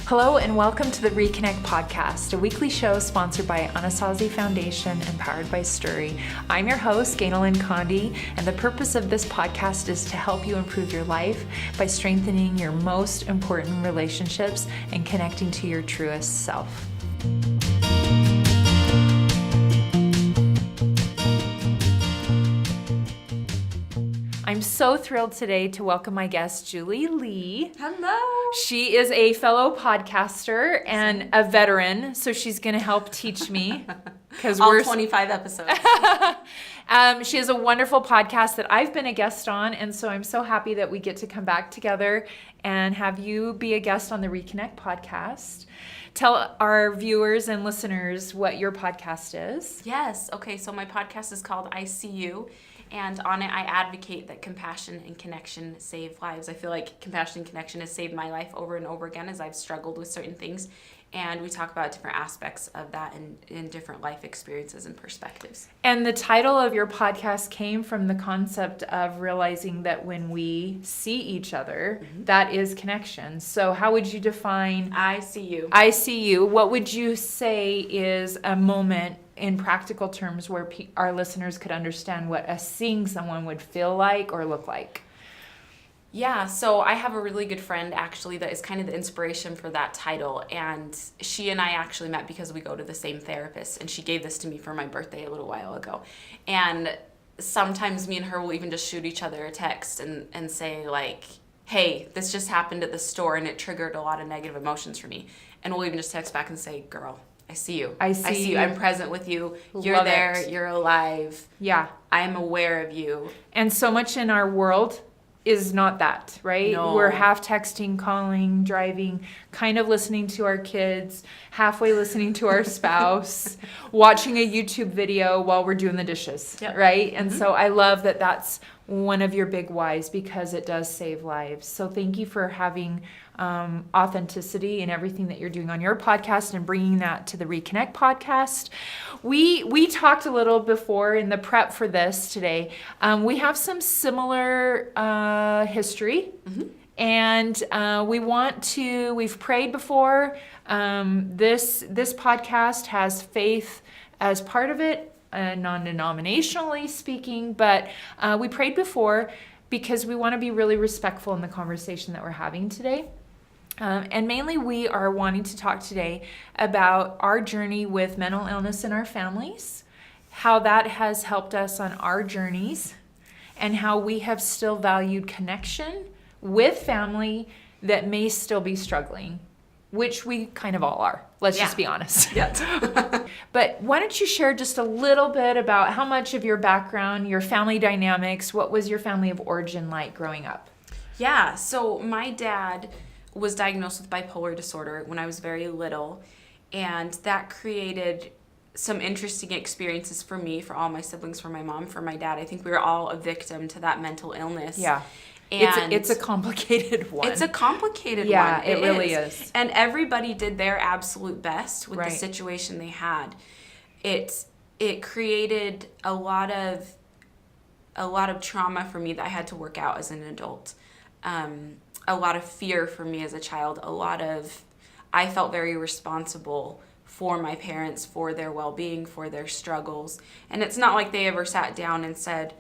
Hello and welcome to the ReConnect podcast, a weekly show sponsored by Anasazi Foundation and powered by Sturry. I'm your host, Ganel-Lyn, and the purpose of this podcast is to help you improve your life by strengthening your most important relationships and connecting to your truest self. I'm so thrilled today to welcome my guest, Julie Lee. Hello. She is a fellow podcaster and a veteran, so she's going to help teach me. All 25 episodes. She has a wonderful podcast that I've been a guest on, and so I'm so happy that we get to come back together and have you be a guest on the ReConnect podcast. Tell our viewers and listeners what your podcast is. Yes. Okay, so my podcast is called I See You. And on it, I advocate that compassion and connection save lives. I feel like compassion and connection has saved my life over and over again as I've struggled with certain things. And we talk about different aspects of that in different life experiences and perspectives. And the title of your podcast came from the concept of realizing that when we see each other, that is connection. So how would you define I see you? I see you. What would you say is a moment in practical terms where our listeners could understand what seeing someone would feel like or look like? Yeah, so I have a really good friend actually that is kind of the inspiration for that title, and she and I actually met because we go to the same therapist, and she gave this to me for my birthday a little while ago. And sometimes me and her will even just shoot each other a text and say like, hey, this just happened at the store and it triggered a lot of negative emotions for me. And we'll even just text back and say, girl, I see you. I see you. I'm present with you. You're Love there. it. You're alive. Yeah. I'm aware of you. And so much in our world is not that, right? No. We're half texting, calling, driving, kind of listening to our kids, halfway listening to our spouse, watching a YouTube video while we're doing the dishes, right? And so I love that that's one of your big whys because it does save lives. So thank you for having authenticity in everything that you're doing on your podcast and bringing that to the ReConnect podcast. We talked a little before in the prep for this today. We have some similar history, and we've prayed before. This podcast has faith as part of it, non-denominationally speaking, but we prayed before because we want to be really respectful in the conversation that we're having today. And mainly we are wanting to talk today about our journey with mental illness in our families, how that has helped us on our journeys, and how we have still valued connection with family that may still be struggling, which we kind of all are. Let's just be honest. But why don't you share just a little bit about how much of your background, your family dynamics, what was your family of origin like growing up? Yeah, so my dad was diagnosed with bipolar disorder when I was very little, and that created some interesting experiences for me, for all my siblings, for my mom, for my dad. I think we were all a victim to that mental illness. Yeah. And it's a complicated one. It's a complicated one. Yeah, it really is. And everybody did their absolute best with the situation they had. It created a lot of trauma for me that I had to work out as an adult. A lot of fear for me as a child. I felt very responsible for my parents, for their well-being, for their struggles. And it's not like they ever sat down and said,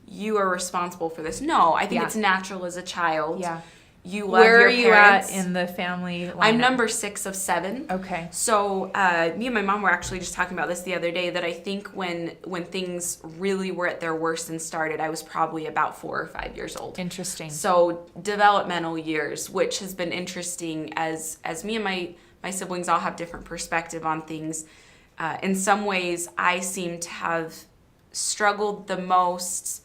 you are responsible for this. No, I think it's natural as a child. Yeah. You love Where your are you parents. at in the family lineup? I'm number 6 of 7. Okay. So me and my mom were actually just talking about this the other day, that I think when things really were at their worst and started, I was probably about 4 or 5 years old. Interesting. So developmental years, which has been interesting as me and my siblings all have different perspective on things. In some ways, I seem to have struggled the most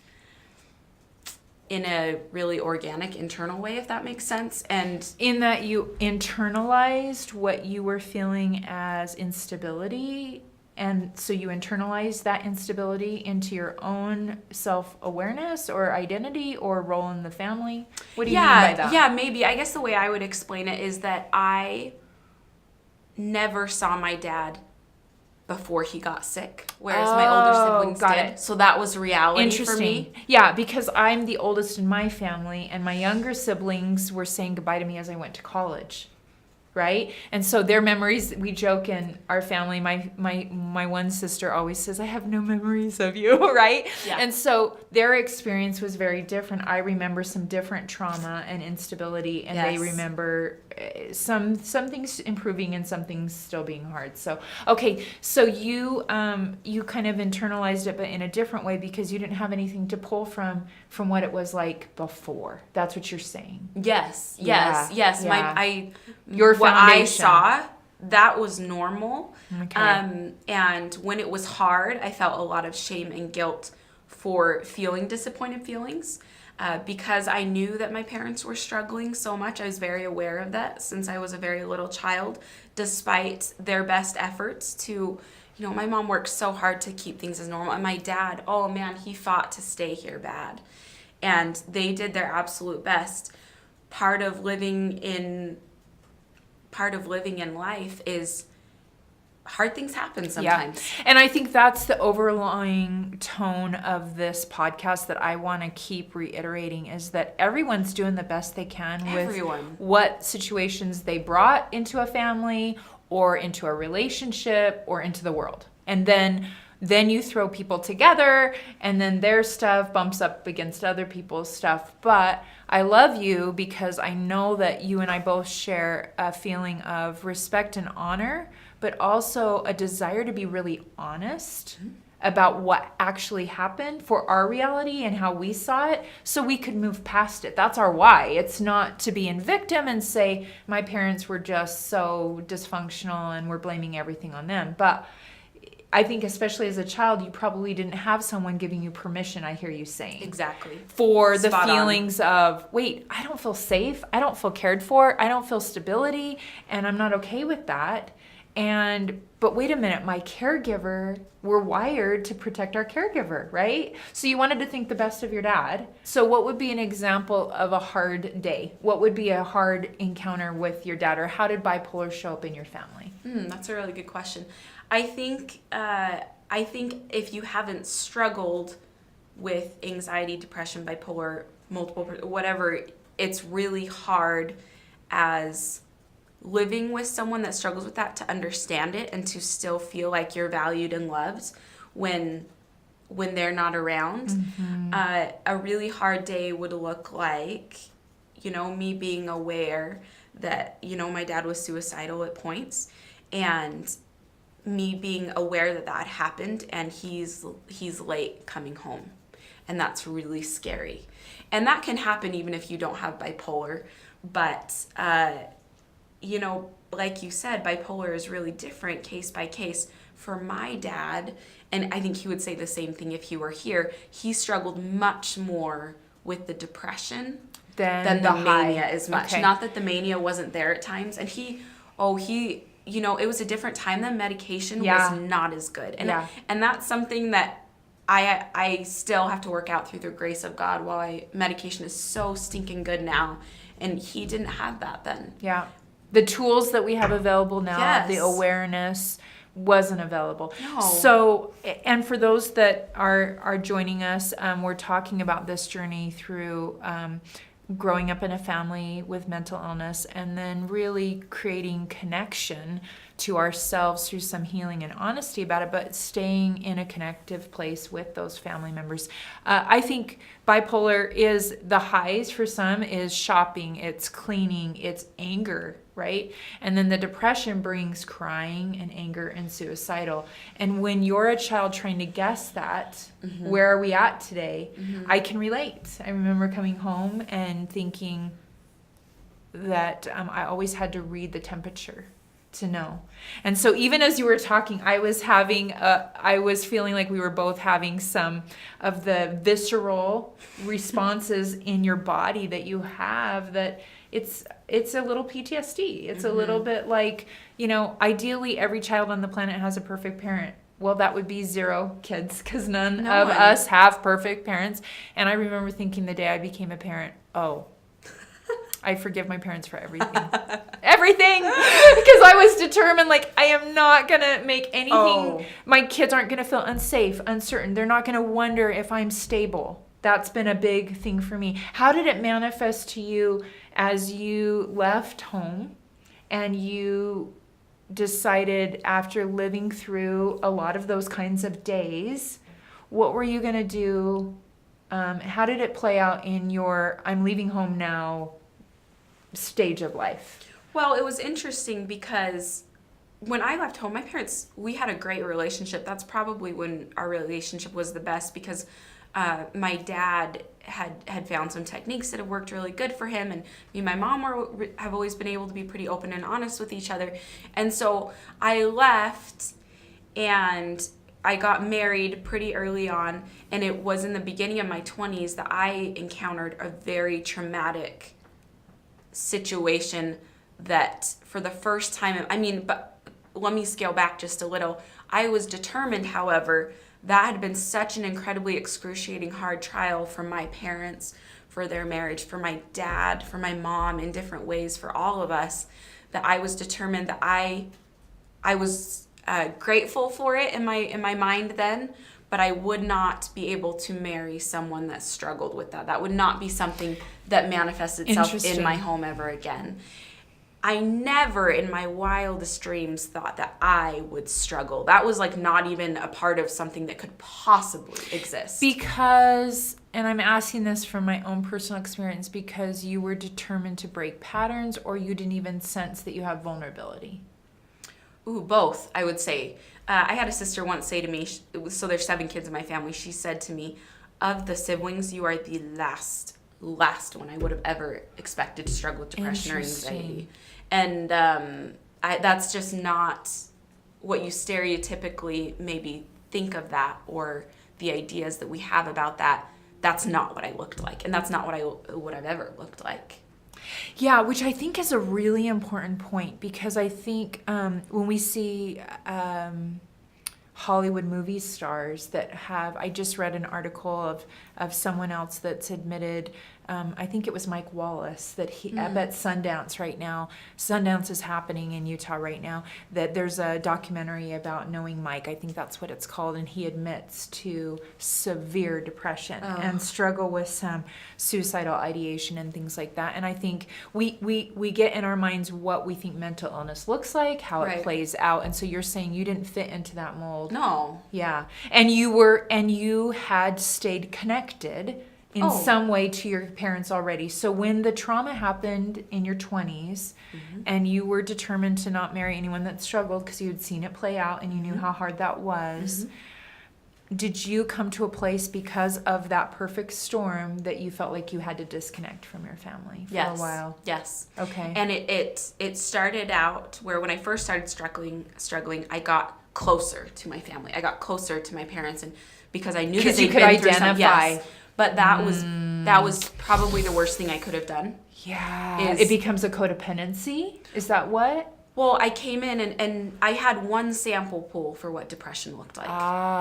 in a really organic internal way, if that makes sense. And in that you internalized what you were feeling as instability, and so you internalized that instability into your own self-awareness or identity or role in the family. What do you mean by that? Yeah, maybe. I guess the way I would explain it is that I never saw my dad before he got sick, whereas my older siblings did. So that was reality for me. Yeah, because I'm the oldest in my family, and my younger siblings were saying goodbye to me as I went to college. right? And so their memories, we joke in our family, my one sister always says, I have no memories of you, right? Yeah. And so their experience was very different. I remember some different trauma and instability, and they remember some things improving and some things still being hard. So, okay, so you kind of internalized it, but in a different way, because you didn't have anything to pull from what it was like before. That's what you're saying. Yes. Yeah. Your what I foundation. saw, that was normal. Okay. And when it was hard, I felt a lot of shame and guilt for feeling disappointed feelings. Because I knew that my parents were struggling so much. I was very aware of that since I was a very little child, despite their best efforts to, my mom worked so hard to keep things as normal. And my dad, oh man, he fought to stay here bad. And they did their absolute best. Part of living in life is hard things happen sometimes. Yeah. And I think that's the overlying tone of this podcast that I want to keep reiterating, is that everyone's doing the best they can with what situations they brought into a family or into a relationship or into the world. And then you throw people together, and then their stuff bumps up against other people's stuff. But I love you because I know that you and I both share a feeling of respect and honor, but also a desire to be really honest about what actually happened for our reality and how we saw it, so we could move past it. That's our why. It's not to be in victim and say, my parents were just so dysfunctional and we're blaming everything on them. But I think especially as a child, you probably didn't have someone giving you permission, I hear you saying. Exactly. For the feelings of, wait, I don't feel safe, I don't feel cared for, I don't feel stability, and I'm not okay with that. But wait a minute, my caregiver, we're wired to protect our caregiver, right? So you wanted to think the best of your dad. So what would be an example of a hard day? What would be a hard encounter with your dad, or how did bipolar show up in your family? That's a really good question. I think if you haven't struggled with anxiety, depression, bipolar, multiple, whatever, it's really hard as living with someone that struggles with that to understand it and to still feel like you're valued and loved when they're not around. Mm-hmm. A really hard day would look like, me being aware that, my dad was suicidal at points, and me being aware that happened, and he's late coming home, and that's really scary. And that can happen even if you don't have bipolar, but like you said, bipolar is really different case by case. For my dad, and I think he would say the same thing if he were here, he struggled much more with the depression than the mania as much. Okay. Not that the mania wasn't there at times, and he it was a different time. The medication was not as good. And that's something that I still have to work out through the grace of God, while medication is so stinking good now. And he didn't have that then. Yeah. The tools that we have available now, the awareness wasn't available. No. So, and for those that are joining us, we're talking about this journey through growing up in a family with mental illness, and then really creating connection to ourselves through some healing and honesty about it, but staying in a connective place with those family members. I think bipolar is, the highs for some is shopping, it's cleaning, it's anger, right? And then the depression brings crying and anger and suicidal. And when you're a child trying to guess that, where are we at today? I can relate. I remember coming home and thinking that I always had to read the temperature to know. And so even as you were talking, I was feeling like we were both having some of the visceral responses in your body that you have, that it's a little PTSD. It's a little bit like, ideally every child on the planet has a perfect parent. Well, that would be 0 kids, because none of us have perfect parents. And I remember thinking the day I became a parent, I forgive my parents for everything. Everything! Because I was determined, like, I am not going to make anything. My kids aren't going to feel unsafe, uncertain. They're not going to wonder if I'm stable. That's been a big thing for me. How did it manifest to you as you left home and you decided after living through a lot of those kinds of days, what were you going to do? How did it play out in your I'm leaving home now stage of life? Well, it was interesting because when I left home, my parents, we had a great relationship. That's probably when our relationship was the best because my dad had found some techniques that have worked really good for him, and me and my mom have always been able to be pretty open and honest with each other. And so I left and I got married pretty early on, and it was in the beginning of my 20s that I encountered a very traumatic situation that for the first time, but let me scale back just a little. I was determined, however, that had been such an incredibly excruciating hard trial for my parents, for their marriage, for my dad, for my mom, in different ways, for all of us, that I was determined that I was grateful for it in my mind then, but I would not be able to marry someone that struggled with that. That would not be something that manifests itself in my home ever again. I never in my wildest dreams thought that I would struggle. That was like not even a part of something that could possibly exist. Because, and I'm asking this from my own personal experience, because you were determined to break patterns, or you didn't even sense that you have vulnerability? Ooh, both, I would say. I had a sister once say to me, so there's 7 kids in my family, she said to me, of the siblings, you are the last one I would have ever expected to struggle with depression or anxiety. And that's just not what you stereotypically maybe think of that, or the ideas that we have about that. That's not what I looked like, and that's not what I've ever looked like. Yeah, which I think is a really important point, because I think when we see Hollywood movie stars that have, I just read an article of someone else that's admitted, I think it was Mike Wallace, that he at Sundance right now, Sundance is happening in Utah right now, that there's a documentary about knowing Mike, I think that's what it's called, and he admits to severe depression and struggle with some suicidal ideation and things like that. And I think we get in our minds what we think mental illness looks like, how it plays out, and so you're saying you didn't fit into that mold. No. Yeah. And you had stayed connected in some way to your parents already. So when the trauma happened in your 20s and you were determined to not marry anyone that struggled because you had seen it play out and you knew how hard that was, did you come to a place because of that perfect storm that you felt like you had to disconnect from your family for a while? Yes. Okay. And it started out where when I first started struggling, I got closer to my family. I got closer to my parents, and because I knew that they could identify. Yes. But that was probably the worst thing I could have done. Yeah. It becomes a codependency? Is that what? Well, I came in and I had one sample pool for what depression looked like.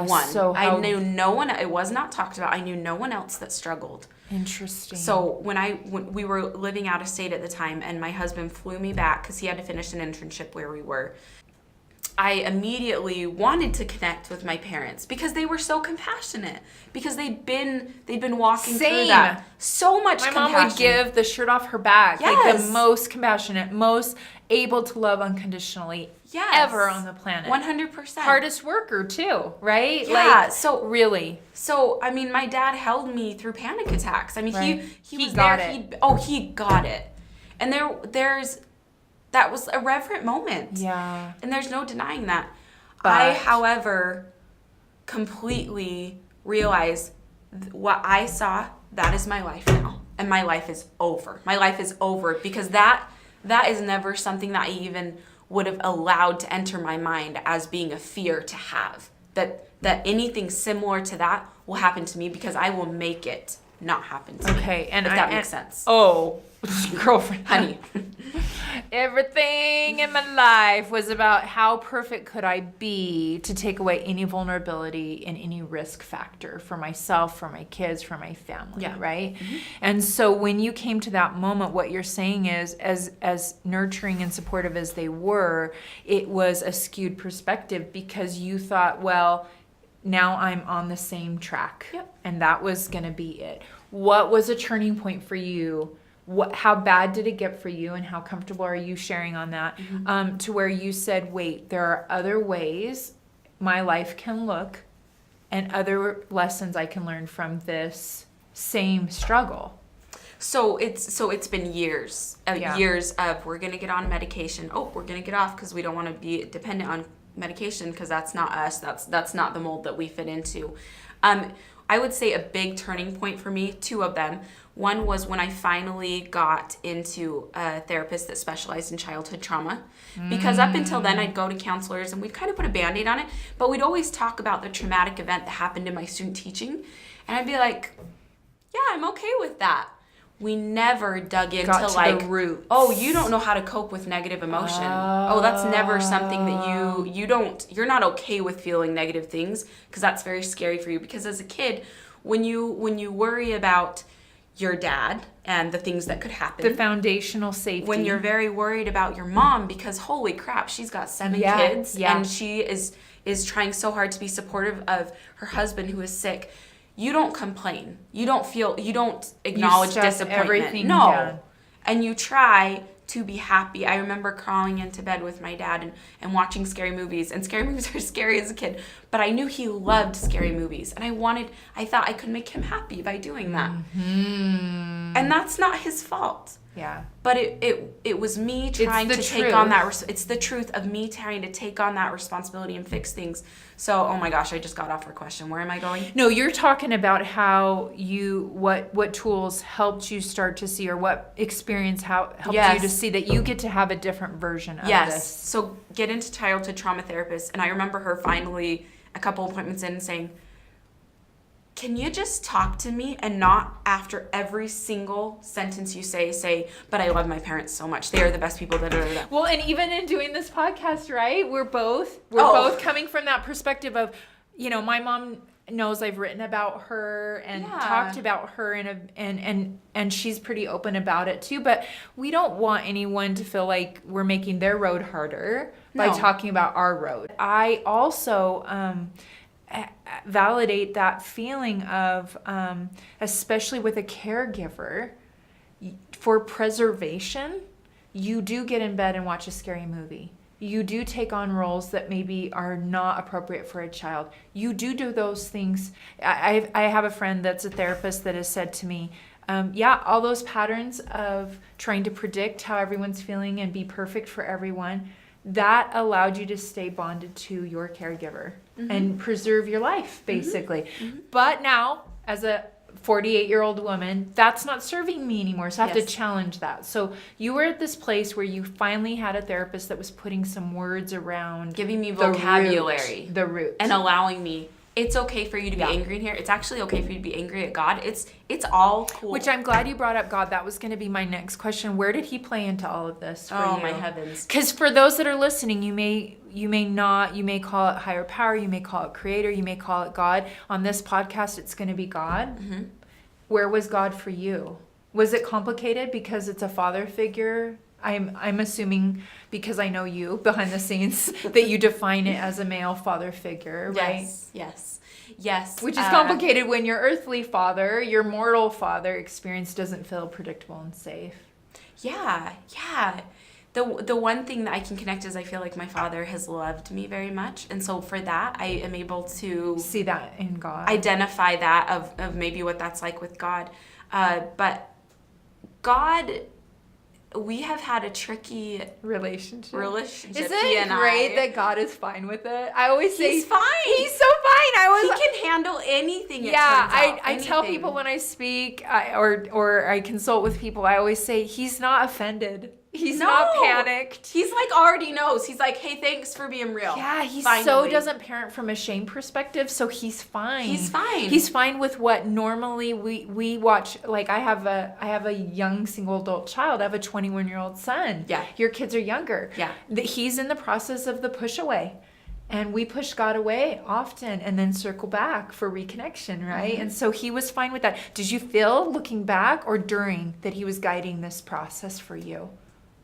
One. So I knew no one, it was not talked about. I knew no one else that struggled. Interesting. So when we were living out of state at the time, and my husband flew me back because he had to finish an internship where we were, I immediately wanted to connect with my parents because they were so compassionate, because they'd been walking through that. So much compassion. My mom would give the shirt off her back. Yes. Like the most compassionate, most able to love unconditionally ever on the planet. 100%. Hardest worker too, right? Yeah. Like, so really. So I mean, my dad held me through panic attacks. I mean, he was got there. It. He got it. And that was a reverent moment. Yeah. And there's no denying that. But I, however, completely realized what I saw, that is my life now. And my life is over. My life is over because that is never something that I even would have allowed to enter my mind as being a fear to have. That anything similar to that will happen to me because I will make it not happen to me. Okay. And if that makes sense. Oh, girlfriend. Honey. Everything in my life was about how perfect could I be to take away any vulnerability and any risk factor for myself, for my kids, for my family, right? Mm-hmm. And so when you came to that moment, what you're saying is, as nurturing and supportive as they were, it was a skewed perspective because you thought, well, now I'm on the same track. Yep. And that was going to be it. What was a turning point for you how bad did it get for you, and how comfortable are you sharing on that? To where you said, wait, there are other ways my life can look and other lessons I can learn from this same struggle. So it's been years of we're going to get on medication. Oh, we're going to get off because we don't want to be dependent on medication because that's not us. That's not the mold that we fit into. I would say a big turning point for me, 2 of them. One was when I finally got into a therapist that specialized in childhood trauma. Because up until then, I'd go to counselors and we'd kind of put a Band-Aid on it, but we'd always talk about the traumatic event that happened in my student teaching. And I'd be like, yeah, I'm okay with that. We never dug into the roots. Oh, you don't know how to cope with negative emotion. Oh, that's never something that you're not okay with feeling negative things because that's very scary for you. Because as a kid, when you worry about your dad and the things that could happen. The foundational safety. When you're very worried about your mom because holy crap, she's got 7 kids and she is trying so hard to be supportive of her husband who is sick. You don't complain. You don't acknowledge disappointment. Everything no. down. And you try to be happy. I remember crawling into bed with my dad and watching scary movies. And scary movies are scary as a kid. But I knew he loved scary movies. And I thought I could make him happy by doing that. And that's not his fault. Yeah. But it was me trying to take on that. It's the truth of me trying to take on that responsibility and fix things. So, oh my gosh, I just got off our question. Where am I going? No, you're talking about how what tools helped you start to see, or what experience helped you to see that you get to have a different version of this. So get into childhood trauma therapist. And I remember her finally a couple appointments in saying, can you just talk to me and not after every single sentence you say, but I love my parents so much. They are the best people. Well, and even in doing this podcast, right? We're both coming from that perspective of, my mom knows I've written about her and talked about her and she's pretty open about it too. But we don't want anyone to feel like we're making their road harder by talking about our road. I also validate that feeling of, especially with a caregiver, for preservation, you do get in bed and watch a scary movie. You do take on roles that maybe are not appropriate for a child. You do those things. I have a friend that's a therapist that has said to me, all those patterns of trying to predict how everyone's feeling and be perfect for everyone, that allowed you to stay bonded to your caregiver and preserve your life, basically. But now, as a 48-year-old woman, that's not serving me anymore. So I have to challenge that. So you were at this place where you finally had a therapist that was putting some words around, giving me vocabulary, the root, and allowing me. It's okay for you to be angry in here. It's actually okay for you to be angry at God. It's all cool. Which I'm glad you brought up God. That was going to be my next question. Where did he play into all of this for you? Oh, my heavens. Because for those that are listening, you may call it higher power, you may call it creator, you may call it God. On this podcast, it's going to be God. Where was God for you? Was it complicated because it's a father figure? I'm assuming, because I know you behind the scenes, that you define it as a male father figure, right? Yes. Which is complicated when your earthly father, your mortal father experience doesn't feel predictable and safe. Yeah. The one thing that I can connect is I feel like my father has loved me very much. And so for that, I am able to see that in God. Identify that of maybe what that's like with God. But God, we have had a tricky relationship. Isn't it great that God is fine with it? I always say he's fine. He's so fine. He can handle anything. I tell people when I speak or I consult with people, I always say he's not offended. He's not panicked. He's like already knows. He's like, hey, thanks for being real. Yeah, he so doesn't parent from a shame perspective, so he's fine. He's fine with what normally we watch. Like I have a young single adult child. I have a 21-year-old son. Yeah. Your kids are younger. Yeah. He's in the process of the push away. And we push God away often and then circle back for reconnection, right? And so he was fine with that. Did you feel, looking back or during, that he was guiding this process for you?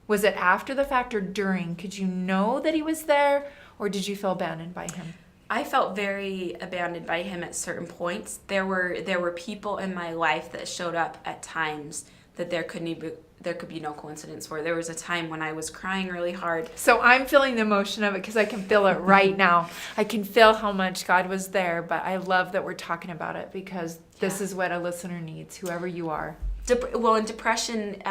Was it after the fact or during? Could you know that he was there, or did you feel abandoned by him? I felt very abandoned by him at certain points. There were people in my life that showed up at times that there could be no coincidence for. There was a time when I was crying really hard. So I'm feeling the emotion of it because I can feel it right now. I can feel how much God was there, but I love that we're talking about it because this is what a listener needs, whoever you are. In depression,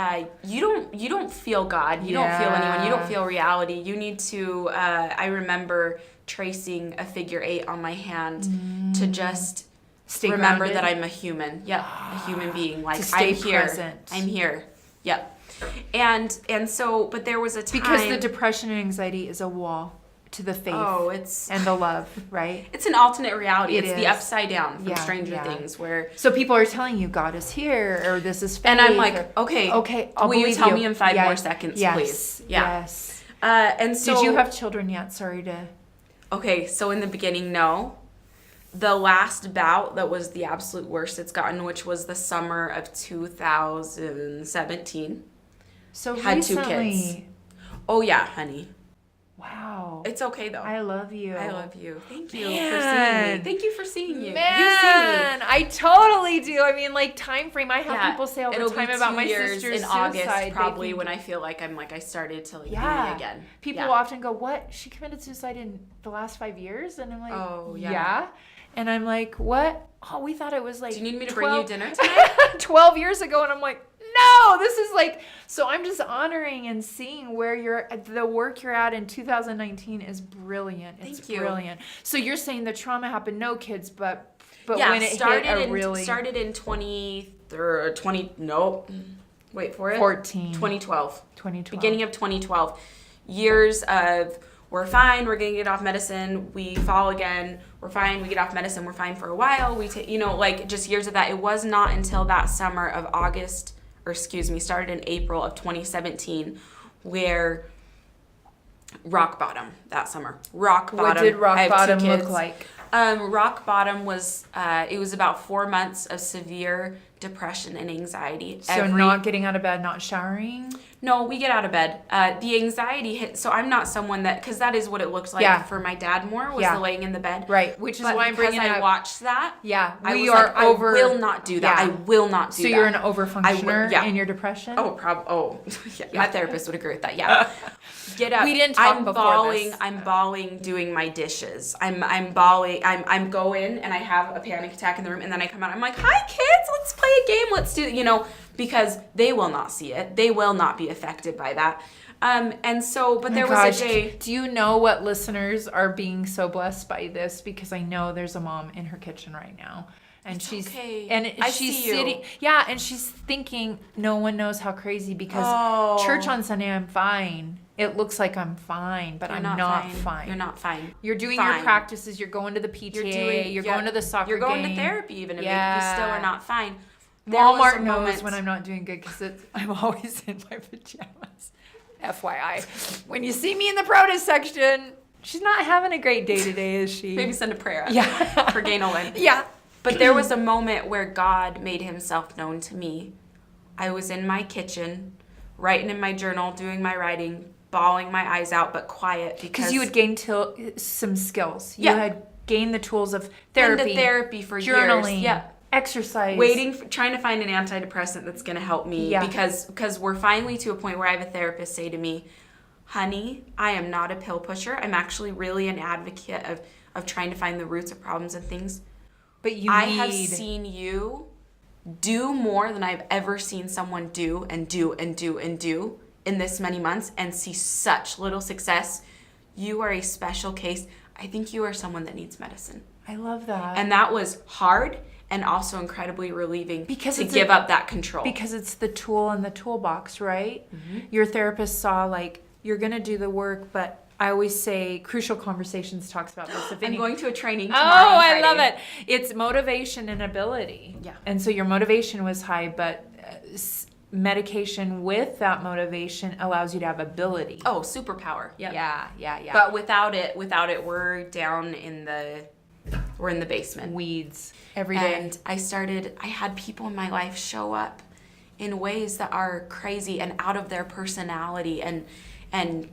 you don't feel God. You don't feel anyone. You don't feel reality. You need to, I remember tracing a figure 8 on my hand to just remember grounded. that I'm a human. Yep, a human being. Like, to stay I'm here. present. I'm here. Yep. And so, but there was a time. Because the depression and anxiety is a wall to the faith and the love, right? It's an alternate reality. It's is. the upside down from Stranger Things, where so people are telling you God is here or this is faith, and I'm like, okay, I'll will you tell me in 5 more yes. seconds, yes. please? Yeah. Yes. And so, did you have children yet? Sorry to. Okay, so in the beginning, no. The last bout that was the absolute worst it's gotten, which was the summer of 2017. So had recently. 2 kids. Oh yeah, honey. Wow. It's okay though. I love you. I love you. Thank you Man. for seeing me. Thank you for seeing you. Man, You see me. I totally do. I mean, like time frame. I have people say all It'll the time be about 2 my years sister's in suicide. August, probably when I feel like I started to like be me again. People often go, "What? She committed suicide in the last 5 years?" And I'm like, "Oh yeah." Yeah. And I'm like, "What? Oh, we thought it was like." Do you need me to bring you dinner tonight? 12 years ago, and I'm like, no, this is like. So I'm just honoring and seeing where the work you're at in 2019 is brilliant. It's Thank you. Brilliant. So you're saying the trauma happened, no kids, but yeah, when it started started in 20 nope. Wait for it. 2012. Beginning of 2012. Years of we're fine, we're gonna get off medicine, we fall again, we're fine, we get off medicine, we're fine for a while, we take, like just years of that. It was not until that summer of started in April of 2017 where rock bottom that summer. Rock bottom. What did rock bottom look like? Rock bottom was, it was about 4 months of severe depression and anxiety. So not getting out of bed, not showering? No, we get out of bed. The anxiety hit, so I'm not someone that, because that is what it looked like for my dad more, was the laying in the bed. Right, which is why I'm bringing it up. I watched that. Yeah, I will not do that. I will not do that. So you're an overfunctioner in your depression? My therapist would agree with that, yeah. Get up. We didn't talk before this. I'm bawling doing my dishes. I'm bawling. I'm going and I have a panic attack in the room and then I come out. I'm like, hi kids, let's play a game. Let's do, because they will not see it. They will not be affected by that. And so, but there was a day. Do you know what listeners are being so blessed by this? Because I know there's a mom in her kitchen right now. And she's okay. And she's sitting, and she's thinking no one knows how crazy because church on Sunday I'm fine. It looks like I'm fine, but I'm not fine. You're not fine. You're doing your practices. You're going to the PTA. You're going to the soccer game. You're going to therapy even if you still are not fine. Walmart knows when I'm not doing good because I'm always in my pajamas. FYI. When you see me in the produce section, she's not having a great day today, is she? Maybe send a prayer out for Ganel-Lyn. Yeah. But there was a moment where God made himself known to me. I was in my kitchen, writing in my journal, doing my writing, bawling my eyes out, but quiet because you had gained some skills. You had gained the tools of therapy. Been to therapy for journaling, years. Exercise. Trying to find an antidepressant that's going to help me because we're finally to a point where I have a therapist say to me, honey, I am not a pill pusher. I'm actually really an advocate of trying to find the roots of problems and things. But I have seen you do more than I've ever seen someone do and do and do and do in this many months and see such little success. You are a special case. I think you are someone that needs medicine. I love that. And that was hard and also incredibly relieving to give up that control. Because it's the tool in the toolbox, right? Mm-hmm. Your therapist saw, you're going to do the work, but I always say Crucial Conversations talks about this. I'm going to a training tomorrow on Friday. I love it. It's motivation and ability. Yeah. And so your motivation was high, but medication with that motivation allows you to have ability. Oh, superpower. Yep. Yeah. But without it, we're down in the basement. Weeds every day. And I had people in my life show up in ways that are crazy and out of their personality and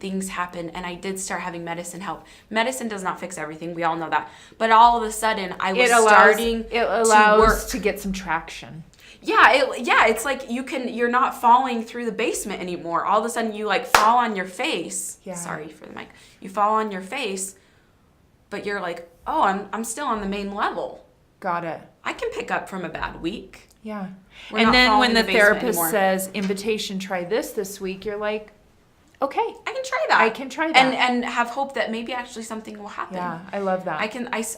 things happen, and I did start having medicine help. Medicine does not fix everything. We all know that. But all of a sudden, I was starting to work. To get some traction. It's like you're not falling through the basement anymore. All of a sudden you like fall on your face. Yeah. Sorry for the mic. You fall on your face, but you're like, oh, I'm still on the main level. Got it. I can pick up from a bad week. Yeah. And then when the therapist says, invitation, try this week, you're like, okay, I can try that. I can try that. And have hope that maybe actually something will happen. Yeah, I love that.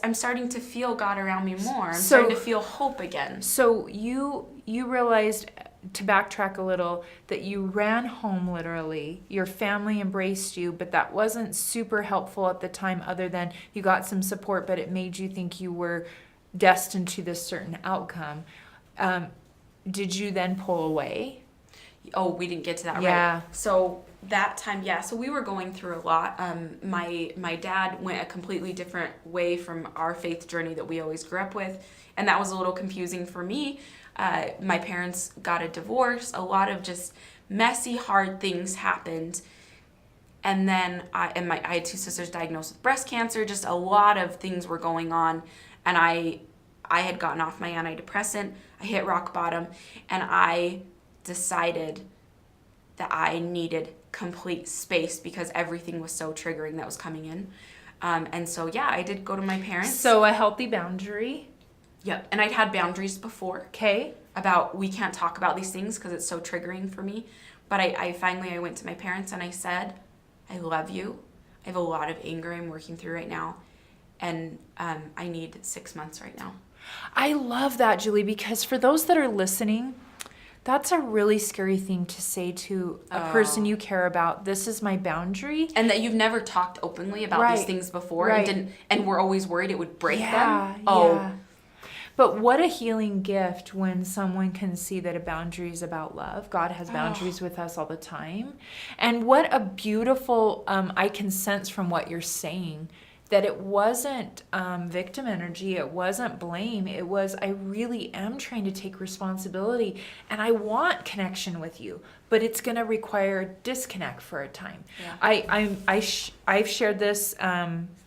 I'm starting to feel God around me more. I'm starting to feel hope again. So you realized, to backtrack a little, that you ran home literally. Your family embraced you, but that wasn't super helpful at the time, other than you got some support, but it made you think you were destined to this certain outcome. Did you then pull away? Oh, we didn't get to that, yeah. Right? So that time, so we were going through a lot. My dad went a completely different way from our faith journey that we always grew up with, and that was a little confusing for me. My parents got a divorce. A lot of just messy, hard things happened. And then I had 2 sisters diagnosed with breast cancer. Just a lot of things were going on. And I had gotten off my antidepressant. I hit rock bottom. And I decided that I needed complete space because everything was so triggering that was coming in. And so, I did go to my parents. So a healthy boundary. Yep. And I'd had boundaries before. Okay. About we can't talk about these things because it's so triggering for me. But I finally went to my parents and I said, I love you. I have a lot of anger I'm working through right now. And I need 6 months right now. I love that, Julie, because for those that are listening, that's a really scary thing to say to a person you care about. This is my boundary. And that you've never talked openly about these things before and we're always worried it would break them. Yeah. But what a healing gift when someone can see that a boundary is about love. God has boundaries with us all the time. And what a beautiful, I can sense from what you're saying, that it wasn't victim energy, it wasn't blame, it was, I really am trying to take responsibility and I want connection with you, but it's going to require a disconnect for a time. Yeah. I've shared this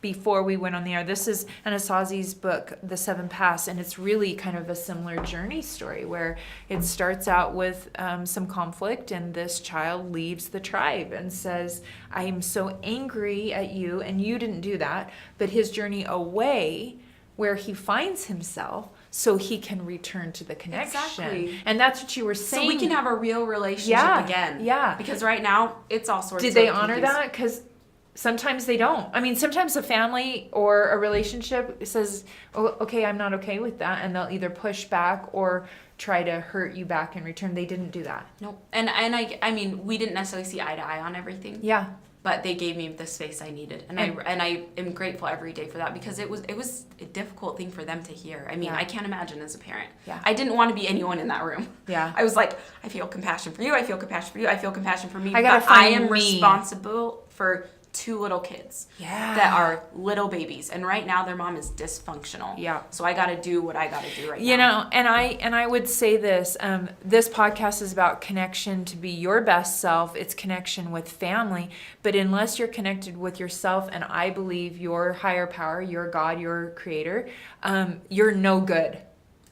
before we went on the air. This is Anasazi's book, The 7 Paths, and it's really kind of a similar journey story where it starts out with some conflict, and this child leaves the tribe and says, I'm so angry at you, and you didn't do that, but his journey away where he finds himself so he can return to the connection. Exactly. And that's what you were saying. So we can have a real relationship again. Yeah. Because right now, it's all sorts of... Did they honor that? Because sometimes they don't. I mean, sometimes a family or a relationship says, oh, okay, I'm not okay with that. And they'll either push back or try to hurt you back in return. They didn't do that. Nope. And I mean, we didn't necessarily see eye to eye on everything. Yeah. But they gave me the space I needed, and I am grateful every day for that, because it was a difficult thing for them to hear. I mean, I can't imagine as a parent. Yeah. I didn't want to be anyone in that room. Yeah. I was like, I feel compassion for you. I feel compassion for you. I feel compassion for me. I am responsible for 2 little kids that are little babies, and right now their mom is dysfunctional. Yeah. So I got to do what I got to do right now. You know, and I would say this, this podcast is about connection to be your best self. It's connection with family, but unless you're connected with yourself, and I believe your higher power, your God, your creator, you're no good.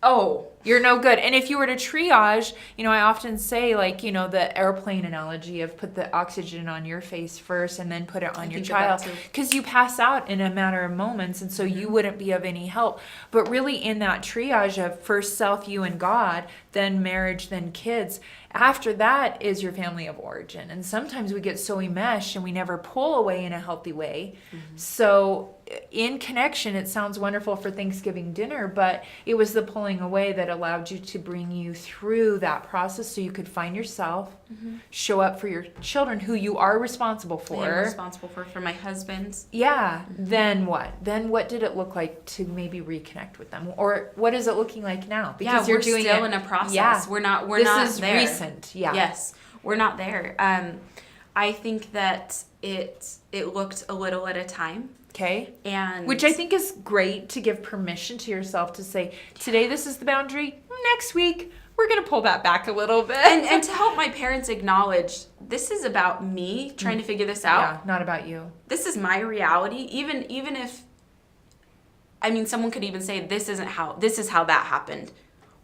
Oh, you're no good. And if you were to triage, you know, I often say, like, you know, the airplane analogy of put the oxygen on your face first and then put it on your child, because you pass out in a matter of moments, and so you wouldn't be of any help. But really in that triage of first self, you and God, then marriage, then kids, after that is your family of origin. And sometimes we get so enmeshed and we never pull away in a healthy way. Mm-hmm. So in connection, it sounds wonderful for Thanksgiving dinner, but it was the pulling away that allowed you to bring you through that process so you could find yourself, show up for your children who you are responsible for. I'm responsible for my husband. Yeah. Then what? Then what did it look like to maybe reconnect with them? Or what is it looking like now? Because you're doing still in a process. Yeah. We're not this is there. Recent. Yeah. Yes. We're not there. I think that it looked a little at a time. Okay. And which I think is great, to give permission to yourself to say, today this is the boundary. Next week we're going to pull that back a little bit. And to help my parents acknowledge, this is about me trying to figure this out. Yeah, not about you. This is my reality. Even if, I mean, someone could even say, this is how that happened.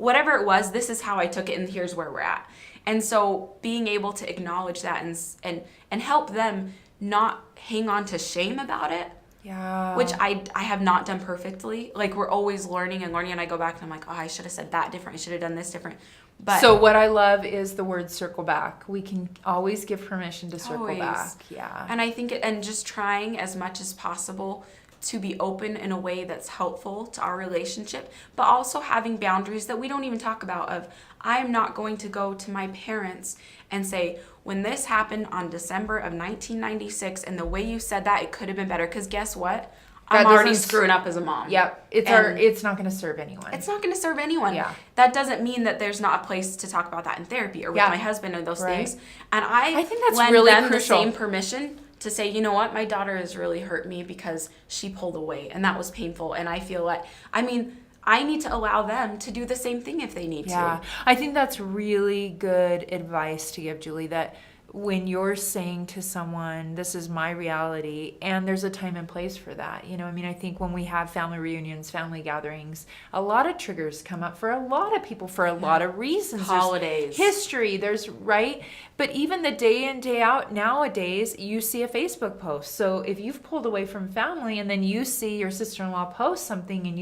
whatever it was, this is how I took it, and here's where we're at. And so being able to acknowledge that and help them not hang on to shame about it. Yeah. Which I have not done perfectly. Like, we're always learning, and I go back and I'm like, oh, I should have said that different. I should have done this different. But so what I love is the word circle back. We can always give permission to circle back. Yeah. And I think and just trying as much as possible to be open in a way that's helpful to our relationship, but also having boundaries that we don't even talk about of, I'm not going to go to my parents and say, when this happened on December of 1996 and the way you said that, it could have been better. Because guess what? I'm already screwing up as a mom. Yep. It's not going to serve anyone. It's not going to serve anyone. Yeah. That doesn't mean that there's not a place to talk about that in therapy or with my husband or those things. And I think that's lend really them crucial. the same permission to say, you know what, my daughter has really hurt me because she pulled away and that was painful. And I feel like, I need to allow them to do the same thing if they need to. I think that's really good advice to give, Julie, that when you're saying to someone, this is my reality, and there's a time and place for that. I think when we have family reunions, family gatherings, a lot of triggers come up for a lot of people for a lot of reasons. Holidays. There's history, right? But even the day in, day out, nowadays, you see a Facebook post. So if you've pulled away from family and then you see your sister-in-law post something and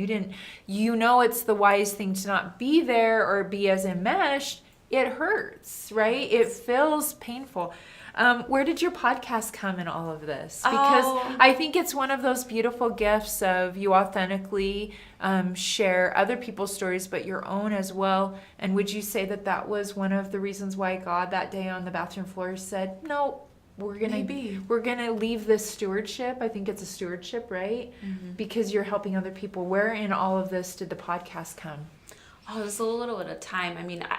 it's the wise thing to not be there or be as enmeshed, it hurts, right? It feels painful. Where did your podcast come in all of this? Because I think it's one of those beautiful gifts of you authentically share other people's stories, but your own as well. And would you say that was one of the reasons why God that day on the bathroom floor said, no, we're gonna leave this stewardship. I think it's a stewardship, right? Mm-hmm. Because you're helping other people. Where in all of this did the podcast come? Oh, it was a little bit of time.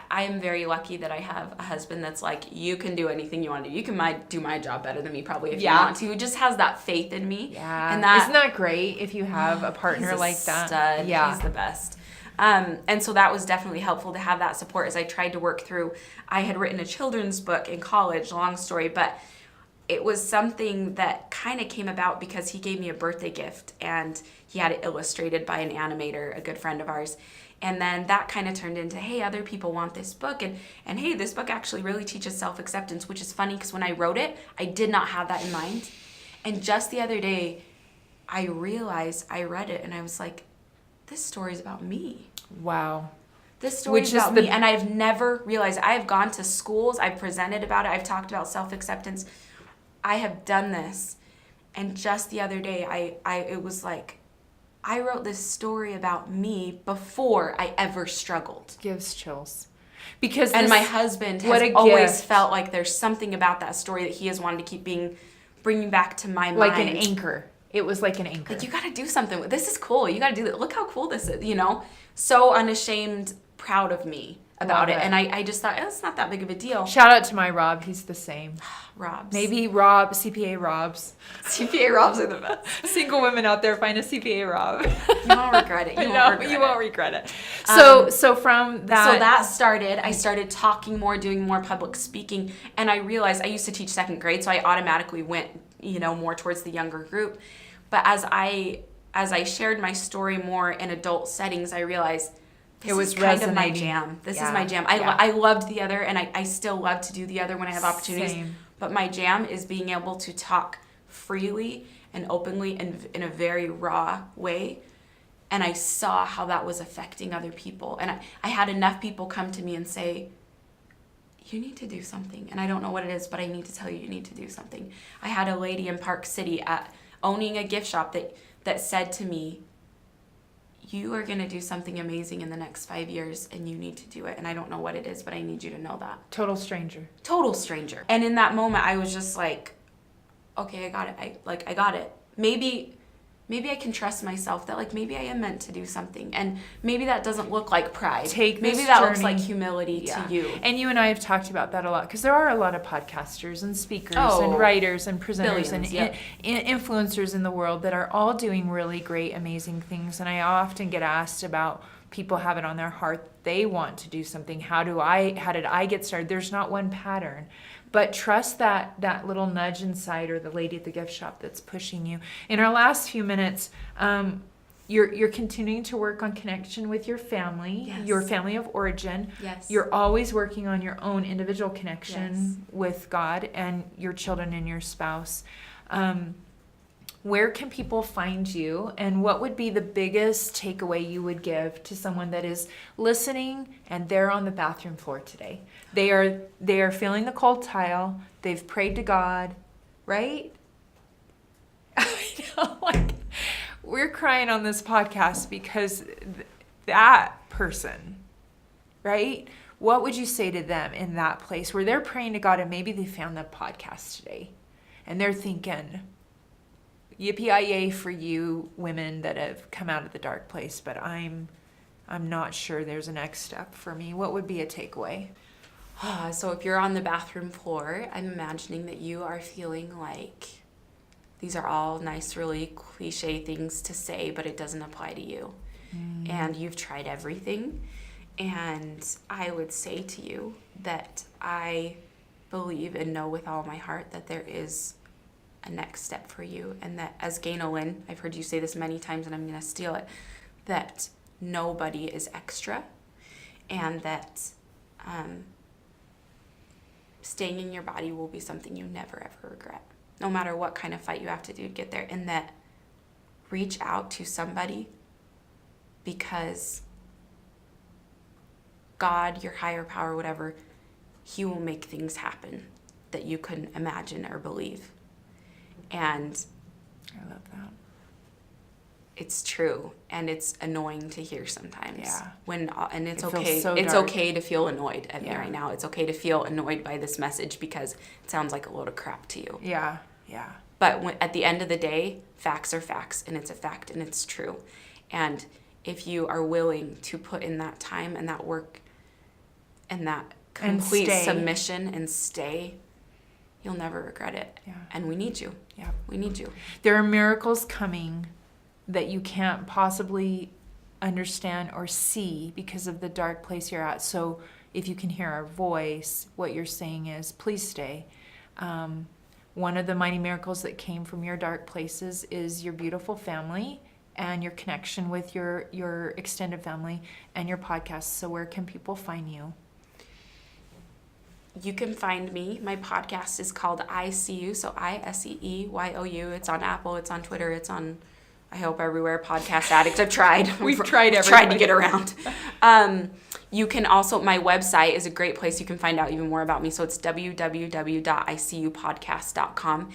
I am very lucky that I have a husband that's like, you can do anything you want to do. You can do my job better than me probably if you want to. Who just has that faith in me. Yeah. And isn't that great if you have a partner like that? Stud. Yeah. He's the best. And so that was definitely helpful to have that support as I tried to work through. I had written a children's book in college, long story, but it was something that kind of came about because he gave me a birthday gift and he had it illustrated by an animator, a good friend of ours. And then that kind of turned into, hey, other people want this book. And hey, this book actually really teaches self-acceptance, which is funny because when I wrote it, I did not have that in mind. And just the other day, I realized I read it and I was like, this story is about me. Wow. This story is about me. And I've never realized. I have gone to schools. I've presented about it. I've talked about self-acceptance. I have done this. And just the other day, it was like, I wrote this story about me before I ever struggled. Gives chills. And my husband has always felt like there's something about that story that he has wanted to keep bringing back to my mind. Like an anchor. It was like an anchor. Like, you got to do something. This is cool. You got to do that. Look how cool this is, So unashamed, proud of me about it. And I just thought, it's not that big of a deal. Shout out to my Rob. He's the same. Robs. Maybe Rob, CPA Robs. CPA Robs are the best. Single women out there, find a CPA Rob. You won't regret it. You won't regret it. So from that. So that started, I started talking more, doing more public speaking. And I realized I used to teach second grade, so I automatically went, more towards the younger group. But as I shared my story more in adult settings, I realized this is kind of my jam. This is my jam. I loved the other, and I still love to do the other when I have opportunities. Same. But my jam is being able to talk freely and openly and in a very raw way. And I saw how that was affecting other people. And I had enough people come to me and say, you need to do something. And I don't know what it is, but I need to tell you need to do something. I had a lady in Park City owning a gift shop that said to me, you are going to do something amazing in the next 5 years and you need to do it. And I don't know what it is, but I need you to know that. Total stranger. Total stranger. And in that moment, I was just like, okay, I got it. I got it. Maybe I can trust myself that maybe I am meant to do something. And maybe that doesn't look like pride. Maybe that looks like humility to you. And you and I have talked about that a lot because there are a lot of podcasters and speakers and writers and presenters and influencers in the world that are all doing really great, amazing things. And I often get asked about people have it on their heart. They want to do something. How did I get started? There's not one pattern. But trust that little nudge inside or the lady at the gift shop that's pushing you. In our last few minutes, you're continuing to work on connection with your family, Yes. your family of origin. Yes. You're always working on your own individual connection Yes. with God and your children and your spouse. Where can people find you, and what would be the biggest takeaway you would give to someone that is listening and they're on the bathroom floor today? They are feeling the cold tile. They've prayed to God, right? I know, like, we're crying on this podcast because that person, right? What would you say to them in that place where they're praying to God and maybe they found the podcast today and they're thinking, yippee-yay for you women that have come out of the dark place, but I'm not sure there's a next step for me. What would be a takeaway? So if you're on the bathroom floor, I'm imagining that you are feeling like these are all nice, really cliche things to say, but it doesn't apply to you. And you've tried everything. And I would say to you that I believe and know with all my heart that there is a next step for you, and that, as Ganel-Lyn, I've heard you say this many times and I'm going to steal it, that nobody is extra, and that staying in your body will be something you never ever regret, no matter what kind of fight you have to do to get there. And that reach out to somebody, because God, your higher power, whatever, he will make things happen that you couldn't imagine or believe. And I love that. It's true, and it's annoying to hear sometimes. Yeah. And it's It okay. feels so It's dark. okay to feel annoyed at me Yeah. right now. It's okay to feel annoyed by this message because it sounds like a load of crap to you. Yeah. But at the end of the day, facts are facts, and it's a fact, and it's true. And if you are willing to put in that time and that work and that complete stay. submission and stay, you'll never regret it. Yeah. And we need you. Yeah. We need you. There are miracles coming that you can't possibly understand or see because of the dark place you're at. So if you can hear our voice, what you're saying is, please stay. One of the mighty miracles that came from your dark places is your beautiful family and your connection with your extended family and your podcast. So where can people find you? You can find me. My podcast is called I See You, so ISEEYOU. It's on Apple, it's on Twitter, it's on, I hope, everywhere. Podcast addicts. I've tried. We've tried everything. Tried to get around. You can also, my website is a great place you can find out even more about me. So it's www.icupodcast.com.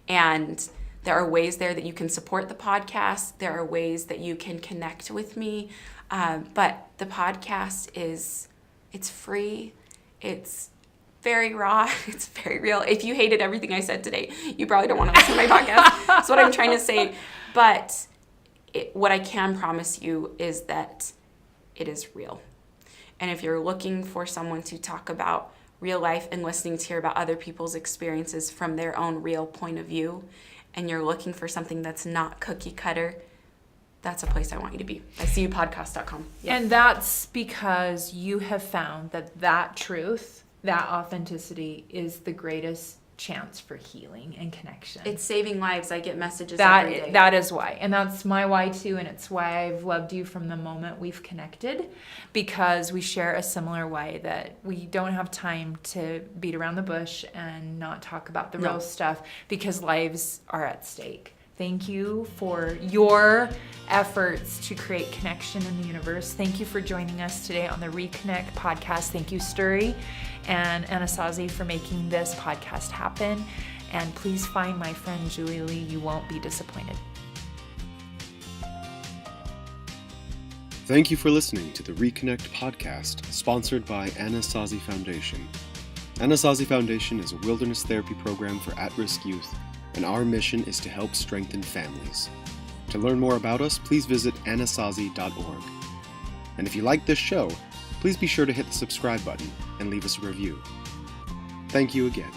And there are ways there that you can support the podcast. There are ways that you can connect with me. But the podcast it's free. It's very raw. It's very real. If you hated everything I said today, you probably don't want to listen to my podcast. That's what I'm trying to say. But what I can promise you is that it is real. And if you're looking for someone to talk about real life and listening to hear about other people's experiences from their own real point of view, and you're looking for something that's not cookie cutter, that's a place I want you to be. ICUpodcast.com. Yep. And that's because you have found that truth, that authenticity is the greatest chance for healing and connection. It's saving lives. I get messages every day. That is why. And that's my why too. And it's why I've loved you from the moment we've connected, because we share a similar way that we don't have time to beat around the bush and not talk about the real stuff, because lives are at stake. Thank you for your efforts to create connection in the universe. Thank you for joining us today on the ReConnect podcast. Thank you, Sturry and Anasazi, for making this podcast happen. And please find my friend Julie Lee. You won't be disappointed. Thank you for listening to the ReConnect podcast, sponsored by Anasazi Foundation. Anasazi Foundation is a wilderness therapy program for at-risk youth, and our mission is to help strengthen families. To learn more about us, please visit anasazi.org. And if you like this show, please be sure to hit the subscribe button and leave us a review. Thank you again.